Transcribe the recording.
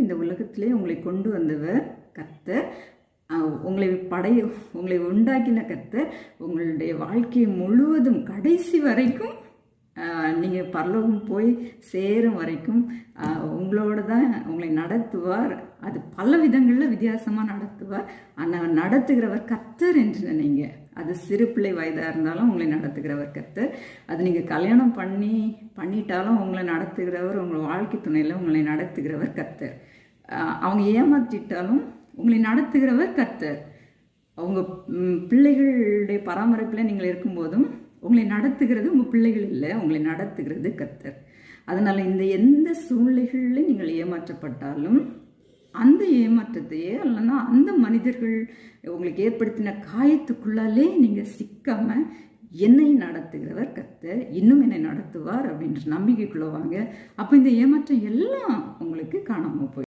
இந்த உலகத்திலே உங்களை கொண்டு வந்தவர் கர்த்தர். உங்களை உண்டாக்கின கர்த்தர். உங்களுடைய வாழ்க்கையை முழுவதும் கடைசி வரைக்கும் நீங்கள் பரலோகம் போய் சேரும் வரைக்கும் உங்களோட தான் உங்களை நடத்துவார். அது பல விதங்களில் வித்தியாசமாக நடத்துவார். ஆனால் நடத்துகிறவர் கர்த்தர் என்று நினைங்க. அது சிறு பிள்ளை வயதாக இருந்தாலும் உங்களை நடத்துகிறவர் கர்த்தர். அது நீங்கள் கல்யாணம் பண்ணிட்டாலும் உங்களை நடத்துகிறவர், உங்கள் வாழ்க்கை துணையில் உங்களை நடத்துகிறவர் கர்த்தர். அவங்க ஏமாற்றிட்டாலும் உங்களை நடத்துகிறவர் கர்த்தர். அவங்க பிள்ளைகளுடைய பராமரிப்பில் நீங்கள் இருக்கும்போதும் உங்களை நடத்துகிறது உங்கள் பிள்ளைகள் இல்லை, உங்களை நடத்துகிறது கர்த்தர். அதனால் எந்த சூழ்நிலைகளில் நீங்கள் ஏமாற்றப்பட்டாலும் அந்த ஏமாற்றத்தையே இல்லைன்னா அந்த மனிதர்கள் உங்களுக்கு ஏற்படுத்தின காயத்துக்குள்ளாலே நீங்கள் சிக்காமல் என்னை நடத்துகிறவர் கர்த்தர், இன்னும் என்னை நடத்துவார் அப்படின்ற நம்பிக்கைக்குள்ள வாங்க. அப்போ இந்த ஏமாற்றம் எல்லாம் உங்களுக்கு காணாமல் போய்